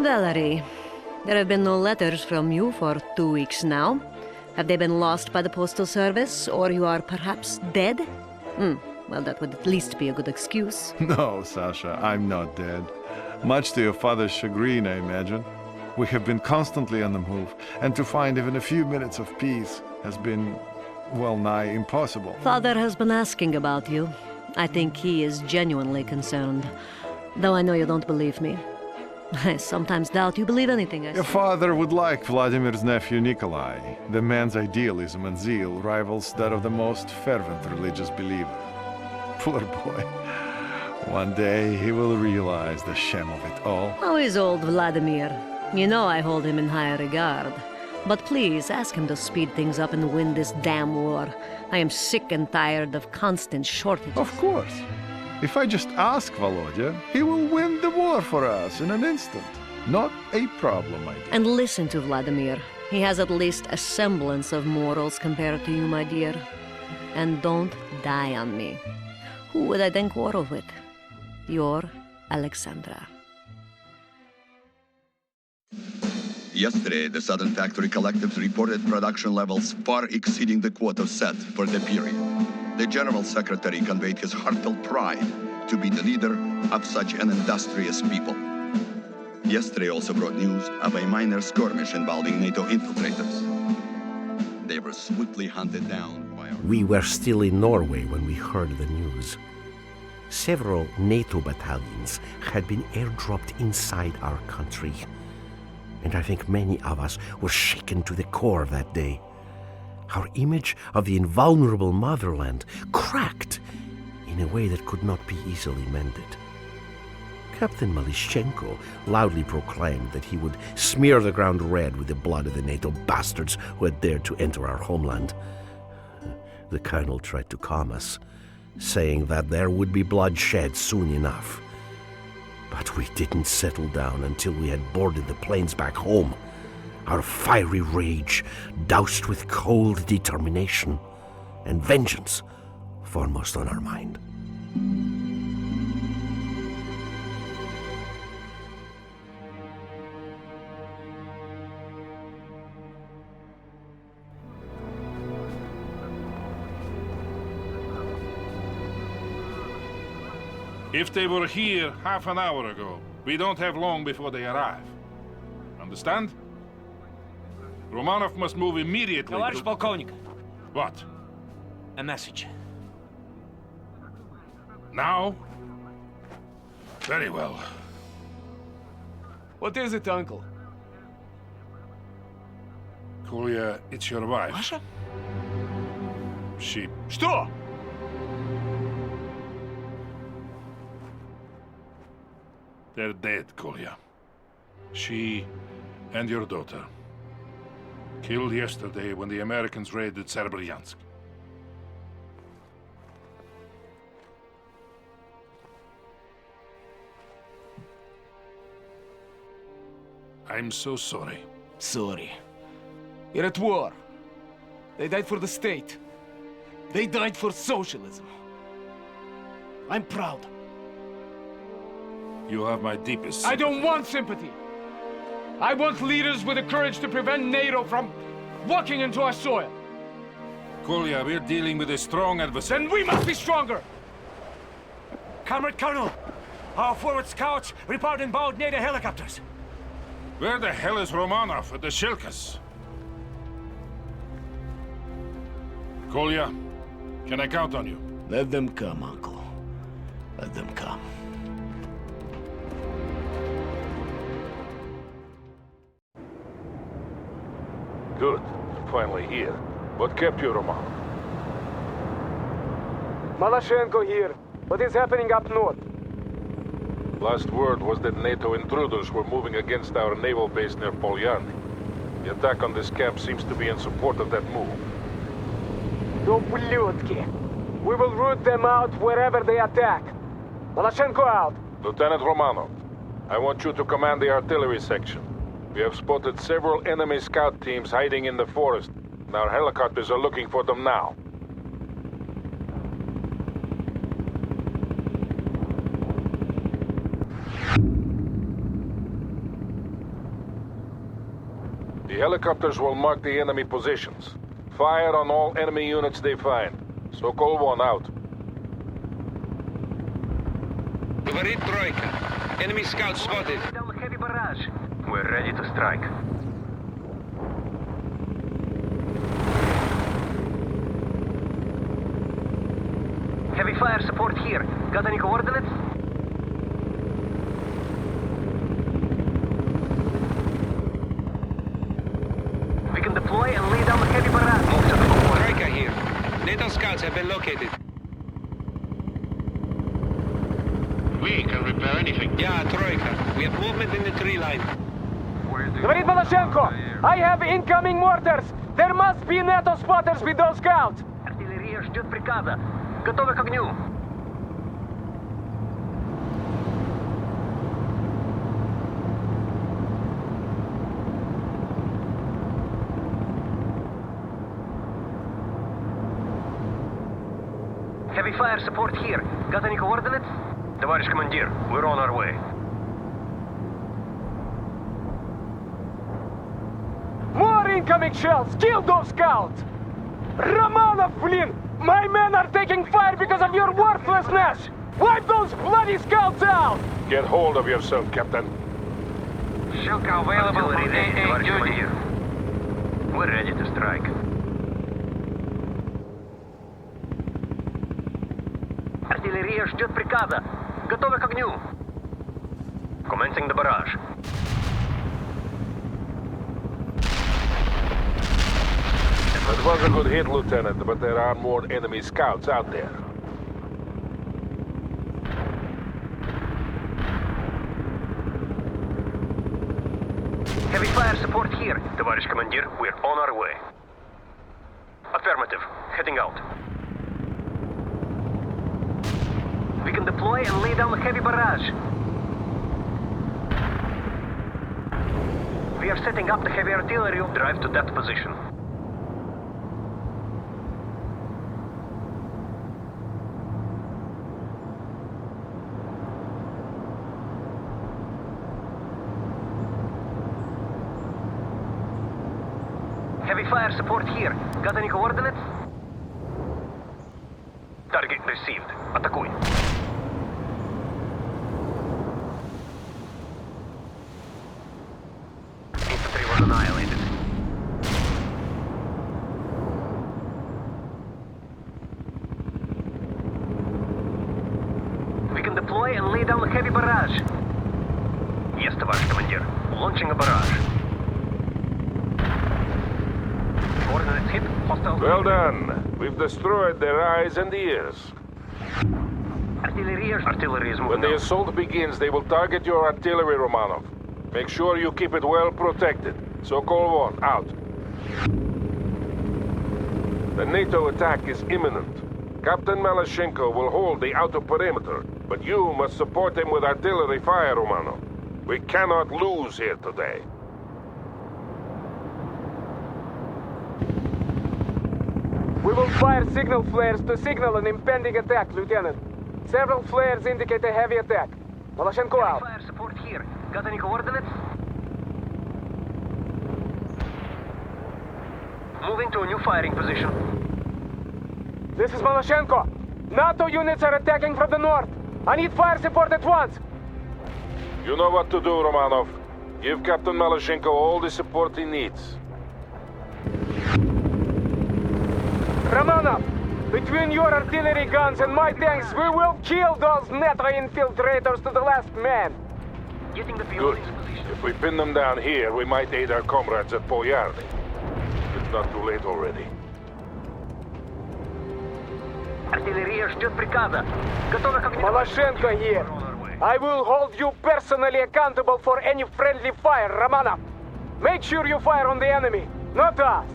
Valerie, there have been no letters from you for 2 weeks now. Have they been lost by the postal service, or you are perhaps dead? Well, that would at least be a good excuse. No, Sasha, I'm not dead. Much to your father's chagrin, I imagine. We have been constantly on the move, and to find even a few minutes of peace has been, well nigh impossible. Father has been asking about you. I think he is genuinely concerned, though I know you don't believe me. I sometimes doubt you believe anything I say. Your father would like Vladimir's nephew Nikolai. The man's idealism and zeal rivals that of the most fervent religious believer. Poor boy. One day he will realize the shame of it all. How is old Vladimir? You know I hold him in high regard. But please, ask him to speed things up and win this damn war. I am sick and tired of constant shortages. Of course. If I just ask Volodya, he will win the war for us in an instant. Not a problem, my dear. And listen to Vladimir. He has at least a semblance of morals compared to you, my dear. And don't die on me. Who would I then quarrel with? Your Alexandra. Yesterday, the Southern Factory Collectives reported production levels far exceeding the quota set for the period. The General Secretary conveyed his heartfelt pride to be the leader of such an industrious people. Yesterday also brought news of a minor skirmish involving NATO infiltrators. They were swiftly hunted down by our... We were still in Norway when we heard the news. Several NATO battalions had been airdropped inside our country. And I think many of us were shaken to the core that day. Our image of the invulnerable Motherland cracked in a way that could not be easily mended. Captain Malishchenko loudly proclaimed that he would smear the ground red with the blood of the NATO bastards who had dared to enter our homeland. The colonel tried to calm us, saying that there would be bloodshed soon enough. But we didn't settle down until we had boarded the planes back home, our fiery rage doused with cold determination, and vengeance foremost on our mind. If they were here half an hour ago, we don't have long before they arrive. Understand? Romanov must move immediately Товарищ полковник, What? a message. Now? Very well. What is it, uncle? Kolya, it's your wife. Masha? She... Что? They're dead, Kolya. She and your daughter. Killed yesterday when the Americans raided Serbryansk. I'm so sorry. Sorry. You're at war. They died for the state. They died for socialism. I'm proud. You have my deepest I sympathy. don't want sympathy. I want leaders with the courage to prevent NATO from walking into our soil. Kolya, we're dealing with a strong adversary. Then we must be stronger. Comrade Colonel, our forward scouts report inbound NATO helicopters. Where the hell is Romanov at the Shilkas? Kolya, can I count on you? Let them come, uncle. Let them come. Good. Finally here. What kept you, Romanov? Malashchenko here. What is happening up north? Last word was that NATO intruders were moving against our naval base near Polyarny. The attack on this camp seems to be in support of that move. Ублюдки. We will root them out wherever they attack. Malashchenko out. Lieutenant Romanov, I want you to command the artillery section. We have spotted several enemy scout teams hiding in the forest, and our helicopters are looking for them now. The helicopters will mark the enemy positions. Fire on all enemy units they find. Sokol 1 out. Говорит тройка. Enemy scouts spotted. Heavy barrage. We're ready to strike. Heavy fire support here. Got any coordinates? We can deploy and lay down the heavy barrage. Move to the core. Troika here. NATO scouts have been located. We can repair anything. Yeah, Troika. We have movement in the tree line. Говорит Малашенко! I have incoming mortars! There must be NATO spotters with those scouts! Артиллерия ждет приказа. Готовы к огню. Heavy fire support here. Got any coordinates? Товарищ командир, we're on our way. More incoming shells! Kill those scouts! Romanov, блин! My men are taking fire because of your worthlessness! Wipe those bloody scouts out! Get hold of yourself, Captain. Shilka available for AA duty. We're ready to strike. Артиллерия ждет приказа. Готовы к огню. Commencing the barrage. That was a good hit, Lieutenant, but there are more enemy scouts out there. Heavy fire support here. Товарищ командир, we're on our way. Affirmative. Heading out. We can deploy and lay down the heavy barrage. We are setting up the heavy artillery. Drive to that position. Heavy fire support here. Got any coordinates? Target received. Атакуй. Infantry was annihilated. We can deploy and lay down the heavy barrage. Yes, товарищ командир. Launching a barrage. Coordinates hit. Hostile. Well done. We've destroyed their eyes and ears. Artillery is moving When the out. assault begins, they will target your artillery, Romanov. Make sure you keep it well protected. Sokol 1, out. The NATO attack is imminent. Captain Malashenko will hold the outer perimeter, but you must support him with artillery fire, Romanov. We cannot lose here today. We will fire signal flares to signal an impending attack, Lieutenant. Several flares indicate a heavy attack. Maloshenko out. Fire support here. Got any coordinates? Moving to a new firing position. This is Maloshenko. NATO units are attacking from the north. I need fire support at once. You know what to do, Romanov. Give Captain Malashenko all the support he needs. Romanov, between your artillery guns and my tanks, we will kill those NATO infiltrators to the last man. Getting the fuel Good. into position. If we pin them down here, we might aid our comrades at Poyarny. It's not too late already. Артиллерия ждет приказа. Готовы к огню. Maloshenko here. I will hold you personally accountable for any friendly fire, Romanov. Make sure you fire on the enemy, not us.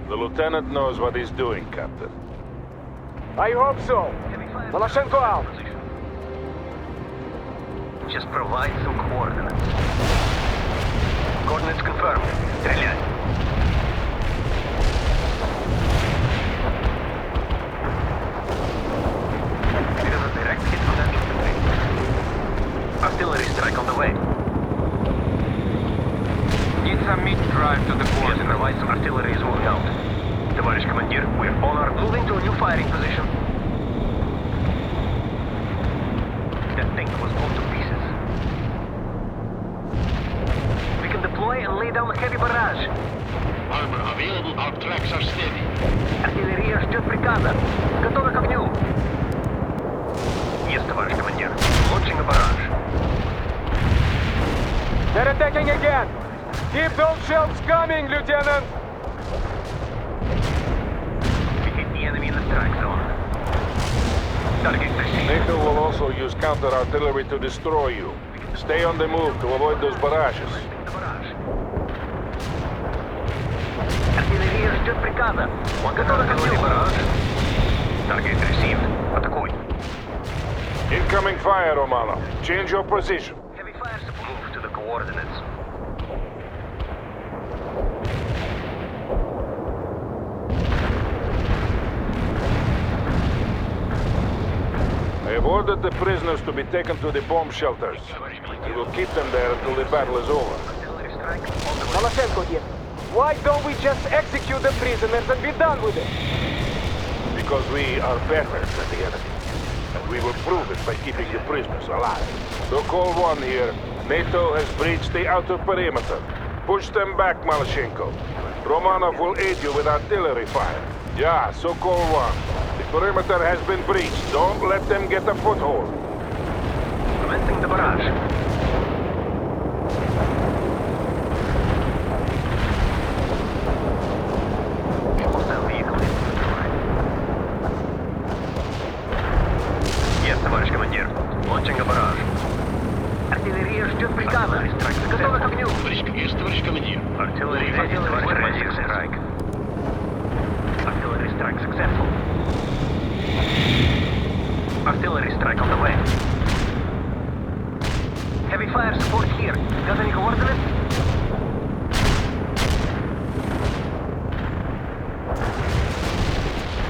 The lieutenant knows what he's doing, Captain. I hope so. Maloshenko out. Just provide some coordinates. Coordinates confirmed. Стреляй. There is a direct hit on that infantry. Artillery strike on the way. Need some meat drive to the course and the lights of artillery is moving out. Товарищ командир, we're on our moving to a new firing position. That thing was blown to pieces. We can deploy and lay down a heavy barrage. Armor available, our tracks are steady. Артиллерия ждет приказа. Готовы к огню. Yes, товарищ командир. Launching a barrage. They're attacking again! Keep those shells coming, Lieutenant! We hit the enemy in the strike zone. Target received. NATO will also use counter-artillery to destroy you. Stay on the move to avoid those barrages. The barrage. Артиллерия ждет приказа. Готовы к огню. Барраж. Target received. Атакуй. Incoming fire, Romano. Change your position. Heavy fire support. Move to the coordinates. I have ordered the prisoners to be taken to the bomb shelters. We will keep them there until the battle is over. Artillery strike on the way. Maloshenko here. Why don't we just execute the prisoners and be done with it? Because we are better than the enemy. And we will prove it by keeping the prisoners alive. Sokol 1 here. NATO has breached the outer perimeter. Push them back, Maloshenko. Romanov will aid you with artillery fire. Yeah, Sokol 1. The perimeter has been breached. Don't let them get a foothold. Commencing the barrage. Hostile vehicle is destroyed. Yes, товарищ командир. Launching a barrage. Артиллерия ждет приказа. Готовы к огню. Есть, товарищ командир. Artillery ready, товарищ командир. Strike. Artillery strike successful. Artillery strike on the way. Heavy fire support here. Got any coordinates?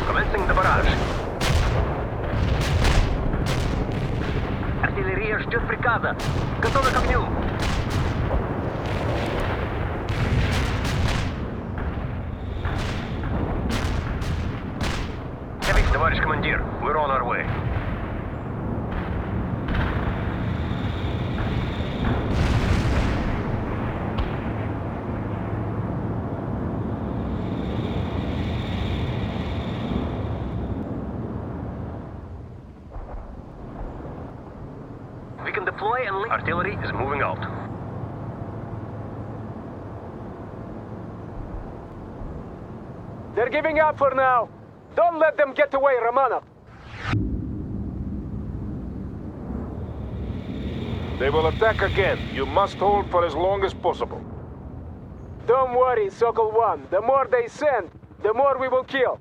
Commencing the barrage. Артиллерия ждет приказа. Готовы к огню. Heavy, товарищ командир, we're on our way. We can deploy and artillery is moving out. They're giving up for now. Don't let them get away, Romanov. They will attack again. You must hold for as long as possible. Don't worry, Sokol 1. The more they send, the more we will kill.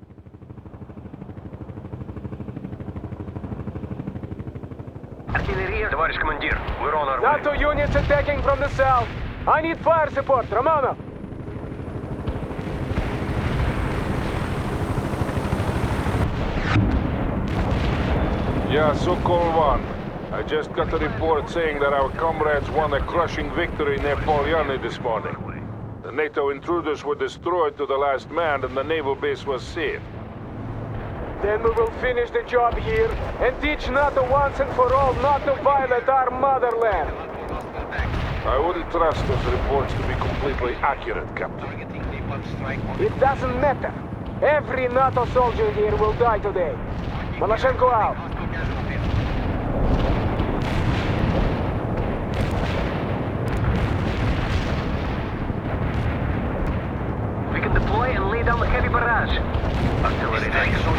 Артиллерия, товарищ командир, we're on our way. NATO units attacking from the south. I need fire support, Romanov. Yeah, Sokol 1. I just got a report saying that our comrades won a crushing victory near Polyarny this morning. The NATO intruders were destroyed to the last man and the naval base was saved. Then we will finish the job here and teach NATO once and for all not to violate our motherland. I wouldn't trust those reports to be completely accurate, Captain. It doesn't matter. Every NATO soldier here will die today. Maloshenko out. We can deploy and lay down a heavy barrage. Artillery tanks on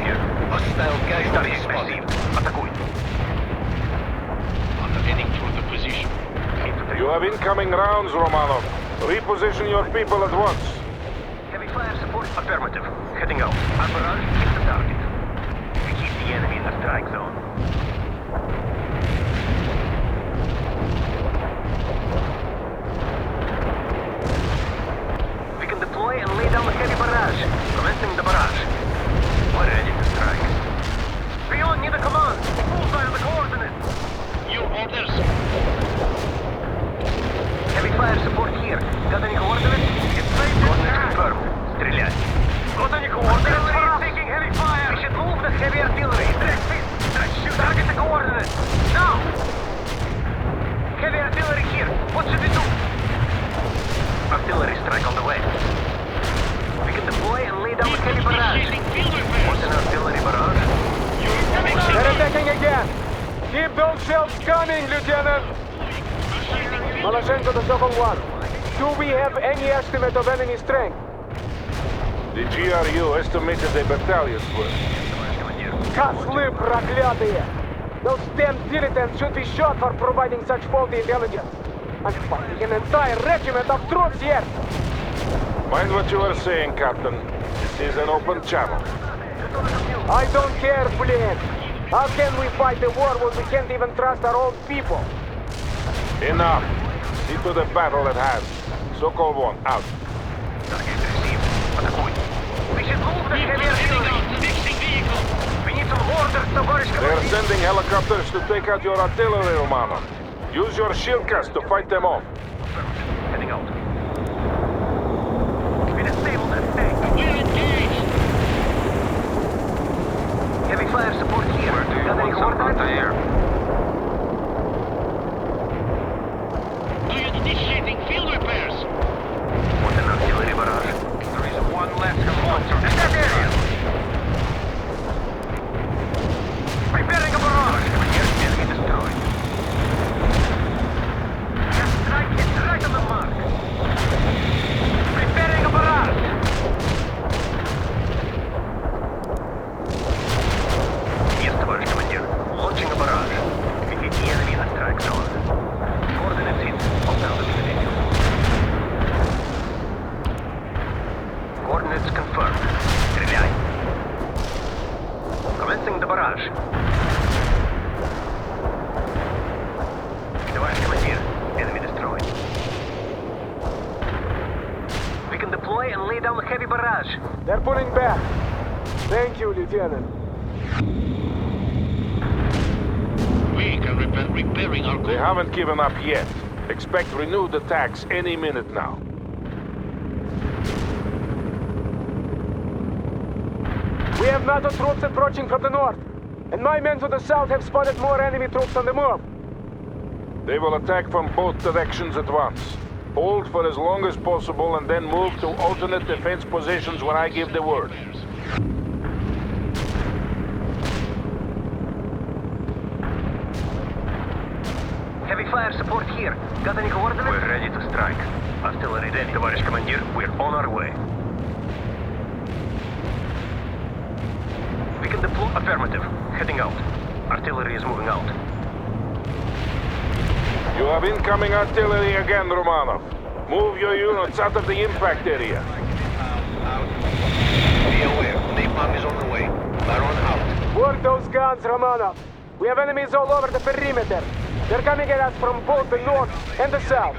here. Hostile gas spotted. Атакуй. I'm heading toward the position. You have incoming rounds, Romanov. Reposition your people at once. Heavy fire support. Affirmative. Heading out. Our barrage hit the target. We keep the enemy in the strike zone. We can deploy and lay down a heavy barrage. Commencing the barrage. We're ready to strike. Beyond, need a command. Bullseye on the coordinates. New orders. Heavy fire support here. here. Got any coordinates? Coordinates confirmed. Стреляй. Got any coordinates? Artillery taking heavy fire. We should move the heavy artillery. Shoot. Target the coordinates. Now. Heavy artillery here. What should we do? Artillery strike on the way. We can deploy and lay down a heavy barrage. What's an artillery barrage? They're attacking again! Keep those shells coming, Lieutenant! Maloshenko to Sokol 1. Do we have any estimate of enemy strength? The GRU estimated the battalions were. Козлы проклятые! Those damn dilettantes should be shot for providing such faulty intelligence. I'm fighting an entire regiment of troops here! Mind what you are saying, Captain. This is an open channel. I don't care, Flynn. How can we fight the war when we can't even trust our own people? Enough. See to the battle at hand. Sokol 1, out. Target received. Атакуй. We should move the heavy artillery. We need some orders, товарищ They're командир. sending helicopters to take out your artillery, Romanov. Use your shield cast to fight them off. Heading out. We disable that tank. We're engaged! Heavy fire support here. Got any coordinates? Initiating field repairs! What's an artillery barrage? There is one less monster in that area. Preparing a barrage. Here's enemy destroyed. Just strike it right on the mark. Preparing a barrage. Yes, товарищ командир. Launching a barrage. We hit the enemy in the strike zone. Coordinates hit. Hold down the position. Coordinates confirmed. Стреляй. Commencing the barrage. Товарищ командир. Enemy destroyed. We can deploy and lay down a heavy barrage. They're pulling back. Thank you, Lieutenant. We can repairing our They haven't given up yet. Expect renewed attacks any minute now. We have NATO troops approaching from the north, and my men to the south have spotted more enemy troops on the move. They will attack from both directions at once. Hold for as long as possible and then move to alternate defense positions when I give the word. Heavy fire support here. Got any coordinates? We're ready to strike. Artillery ready, товарищ командир. We're on our way. We can deploy. Affirmative. Heading out. Artillery is moving out. You have incoming artillery again, Romanov. Move your units out of the impact area. Be aware, napalm is on the way. Baron out. Work those guns, Romanov. We have enemies all over the perimeter. They're coming at us from both the north and the south.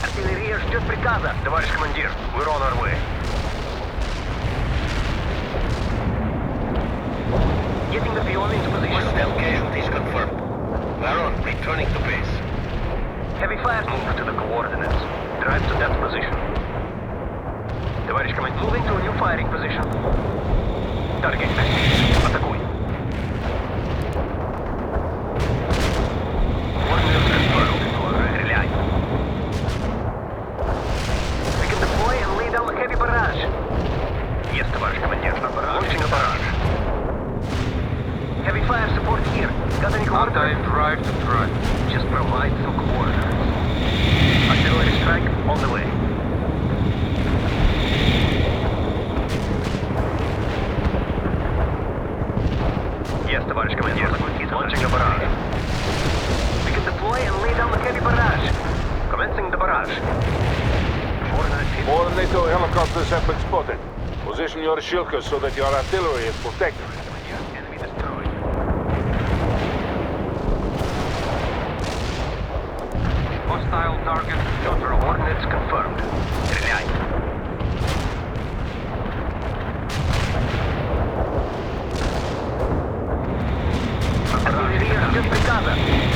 Артиллерия ждет приказа, товарищ командир. We're on our way. Getting the peon into position. Hostile casualties confirmed. Baron, returning to base. Heavy fire move to the coordinates. Drive to that position. Товарищ командир, moving to a new firing position. Target received. Атакуй. Coordinates confirmed. Стреляй. We can deploy and lay down a heavy barrage. Yes, товарищ командир. Launching a barrage. Heavy fire support here. Got any coordinates? Drive to drive. Just provide some coordinates. Artillery strike on the way. Yes, товарищ командир. Launching a barrage. We can deploy and lay down a heavy barrage. Commencing the barrage. More NATO helicopters have been spotted. Position your shilkas so that your artillery is protected. Enemy destroyed. Hostile target neutral. Coordinates confirmed. Стреляй. Артиллерия ждет приказа.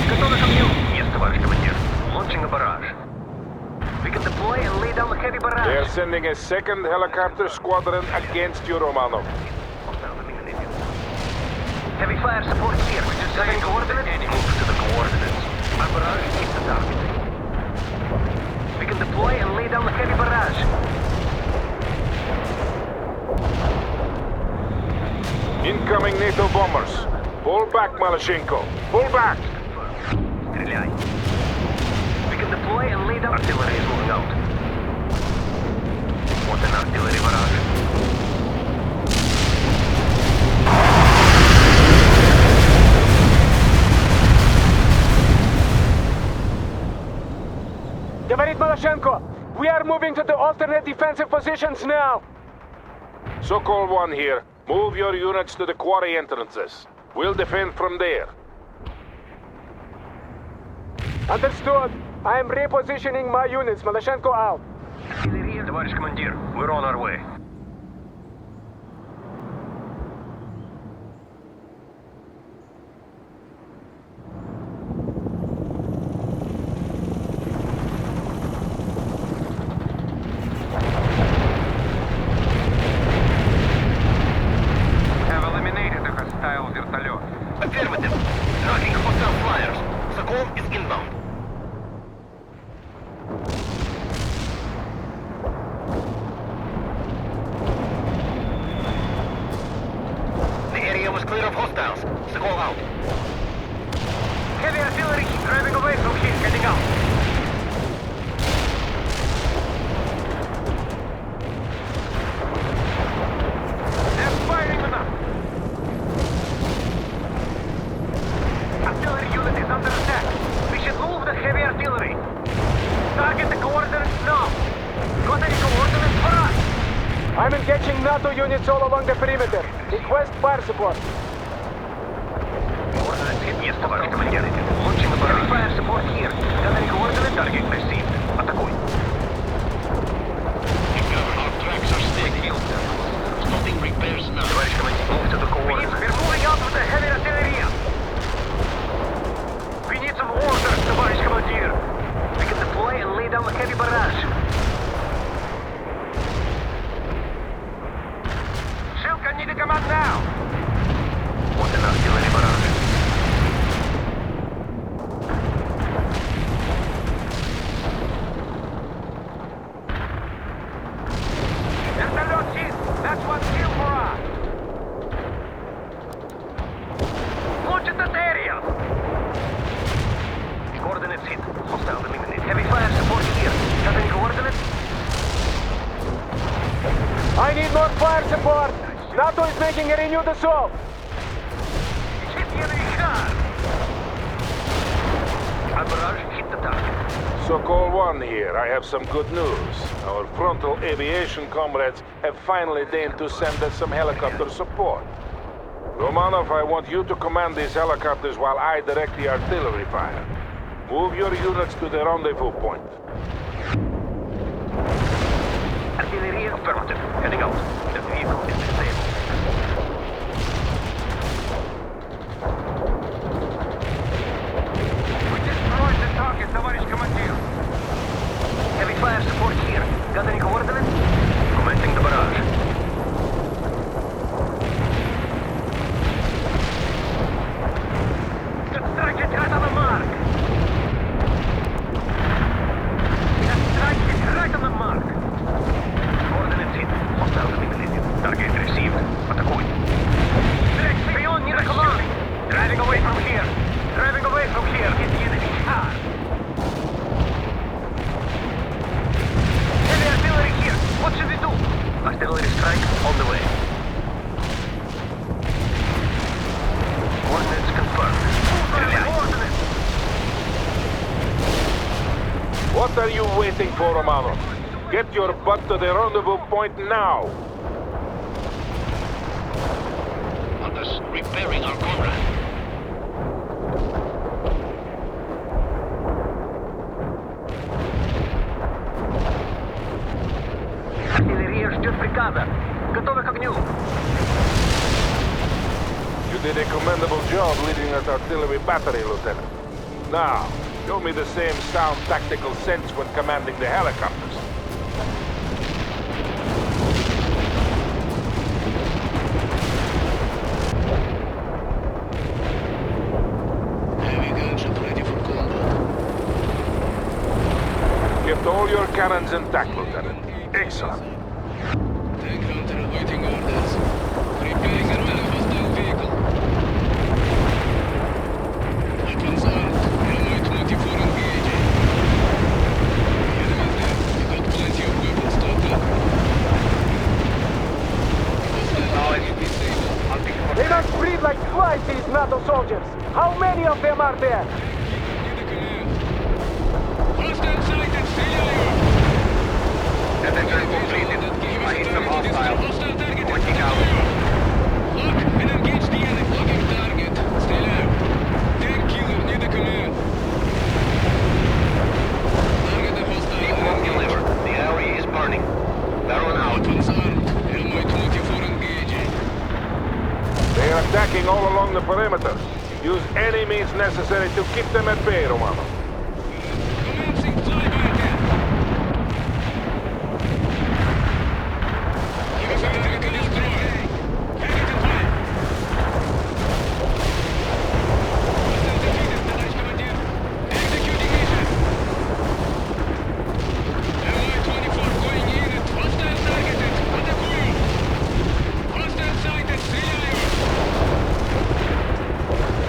Готовы ко огню. Yes, товарищ командир. Launching a barrage. heavy barrage. They are sending a second helicopter squadron against you, Romanov. Heavy fire support here. We just setting coordinates. Move to the coordinates. Our barrage keep the target. We can deploy and lay down the heavy barrage. Incoming NATO bombers. Pull back, Malashenko. Pull back! Стреляй. We can deploy and lay down. Artillery is moving out. Вот an artillery barrage. Говорит Malashenko, we are moving to the alternate defensive positions now. Sokol 1 here. Move your units to the quarry entrances. We'll defend from there. Understood. I am repositioning my units. Malashenko out. Товарищ командир, we're on our way. Have eliminated the hostile вертолет. Affirmative. Tracking hostile flyers. Sokol is inbound. The area was clear of hostiles. Sokol out. Heavy artillery driving away from here, heading out. They're firing them up. Artillery unit is under attack. We should move the heavy artillery. Target the coordinates now. Got any coordinates for us? I'm engaging NATO units all along the perimeter. Request fire support. Coordinates hit. Yes, товарищ командир. Launching the barrage. Fire support here. Got any coordinates? Target received. Атакуй. Our tracks are steady. Starting repairs now. Товарищ командир, move to the coordinates. We're moving out with the heavy artillery. We need some orders, товарищ командир. We can deploy and lay down the heavy barrage. Шилка, need to come out now. Вот an artillery barrage. Вертолет hit. That's one kill for us. Launch at that area. Coordinates hit. Hostile eliminated. Heavy fire support here. Got any coordinates? I need more fire support. NATO is making a renewed assault. Hit the enemy car. Our barrage hit the target. Sokol 1 here. I have some good news. Our frontal aviation comrades have finally deigned to send us some helicopter support. Romanov, I want you to command these helicopters while I direct the artillery fire. Move your units to the rendezvous point. Artillery affirmative. Heading out. The vehicle is disabled. We destroyed the target, товарищ командир. Heavy fire support here. Got any coordinates? Commencing the barrage. Let's strike it right on the mark. Let's strike it right on the mark. Coordinates hit. Hostile eliminated. Target received. Атакуй. Spion near the command. Driving away from here. Driving away from here. Hit the enemy car. Heavy artillery here. What should we do? Artillery strike on the way. Coordinates confirmed. Coordinates. What are you waiting for, Romanov? Get your butt to the rendezvous point now! Others repairing our comrade. Артиллерия ждет приказа. Готовы к огню. You did a commendable job leading that artillery battery, Lieutenant. Now, show me the same sound tactical sense when commanding the helicopters. Kept all your cannons intact, Lieutenant. Excellent. Tank hunter awaiting orders. Preparing a hostile vehicle. Weapons armed. Mi-24 engaging. The enemy's there. We got plenty of weapons total. Hostile disabled. They don't breathe like flies, these NATO soldiers. How many of them are there? Hostile sighted. Detection completed. I hit some hostile. Hostile target. Watching out. Lock and engage the enemy. Locking target. Stay low. Tank killer near the command. Target the hostile. Keep on delivered. The area is burning. Baron out. Weapons armed. Mi-24 engaging. They are attacking all along the perimeter. Use any means necessary to keep them at bay, Romano. Commencing flyby attack. Target destroyed. Target in fire. Hostile defeated. Tоварищ командир. Executing mission. Mi-24 going in. Hostile targeted. Атакую. Hostile sighted. Стреляю.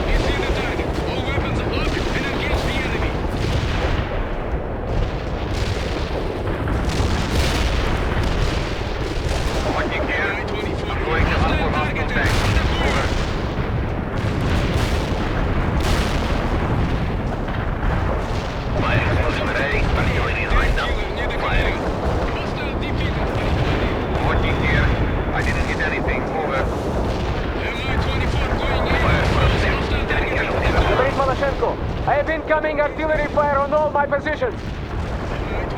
We see the target. All weapons locked and engage the enemy. Watching here. Mi-24. I'm going to hunt for hostile tanks. Over. Fire explosion ready. Artillery is lined up. Firing. Hostile defeated. Watching here. I didn't hit anything. Over. Mi-24 going in. Fire explosion. Hostile targeted. Great Maloshenko, I have incoming artillery fire on all my positions.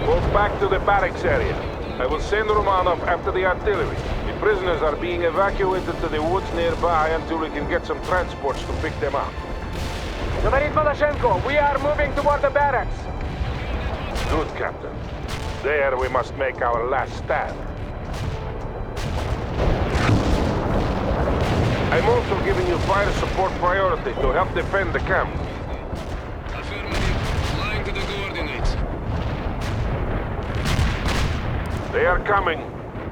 Move back to the barracks area. I will send Romanov after the artillery. The prisoners are being evacuated to the woods nearby until we can get some transports to pick them up. Great Maloshenko, we are moving toward the barracks. Good, Captain. There we must make our last stand. I'm also giving you fire support priority to help defend the camp. Affirmative. Flying to the coordinates. They are coming.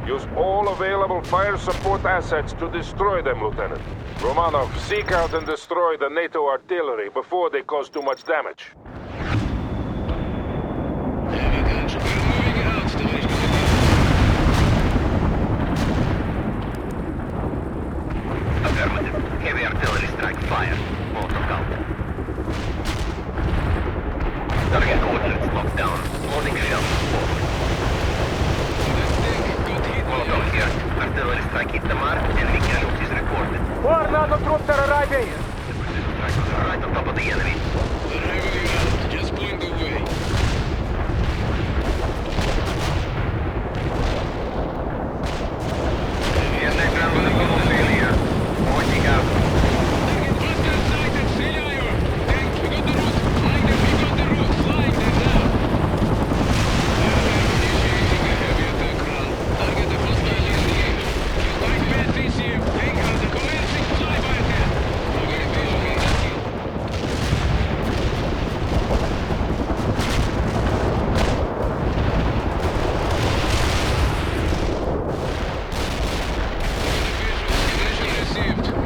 Use all available fire support assets to destroy them, Lieutenant. Romanov, seek out and destroy the NATO artillery before they cause too much damage. Heavy guns. We're moving out, товарищ командир. Affirmative. Heavy artillery strike fire. Molotov out. Target coordinates locked down. Loading shells. That tank got hit by Molotov here. Artillery strike hit the mark. Enemy casualties reported. More NATO troops are arriving. The precision strikers are right on top of the enemy. We're heavily armed. Just point the way. Heavy ground with a global failure. Watching out. Target hostile sighted. Стреляю. Tank, we got the route. Flying them. We got the route. Flying them now. Initiating a heavy attack run. Target the hostile in the air. Strike bad CCM. Tank hunter commencing flyby attack. Very visual on that kill.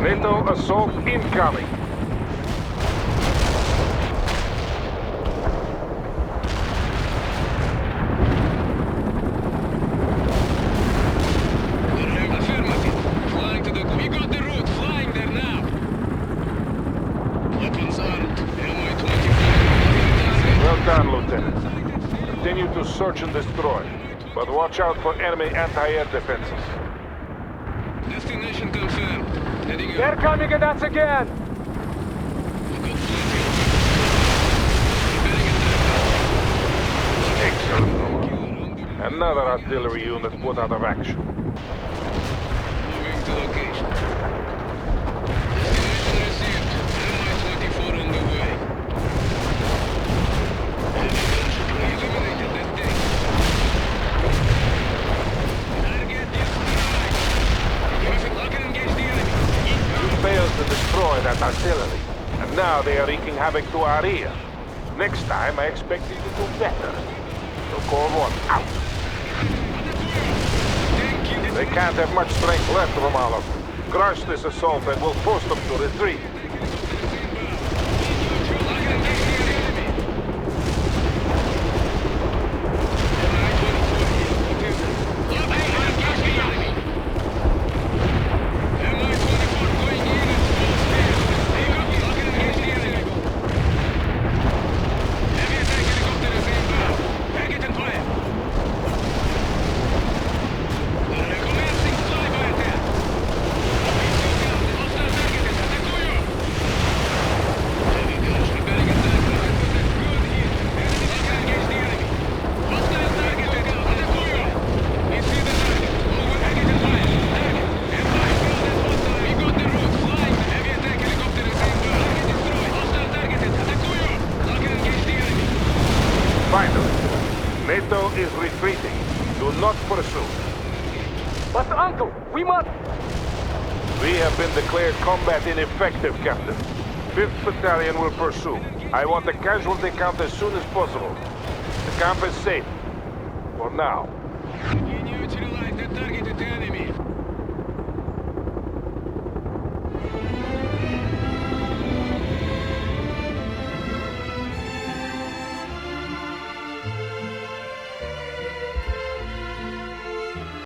NATO assault incoming. Affirmative. Flying to the... We got the route. Flying there now. Weapons armed. Mi-24. Well done, Lieutenant. Continue to search and destroy, but watch out for enemy anti-air defenses. Destination confirmed. Heading They're out. coming at us again. We got plenty of... Preparing Excellent. attack. Killer on the... Another artillery unit put out of action. Moving to location. Destination received. Mi-24 on the way. Heavy gunship eliminated that tank. now they are wreaking havoc to our rear. Next time, I expect you to do better. So call one out. They can't have much strength left, Romanov. Crush this assault and we'll force them to retreat. Finally, NATO is retreating. Do not pursue. But Uncle, we must... We have been declared combat ineffective, Captain. 5th Battalion will pursue. I want the casualty count as soon as possible. The camp is safe. For now. We neutralize the targeted enemy.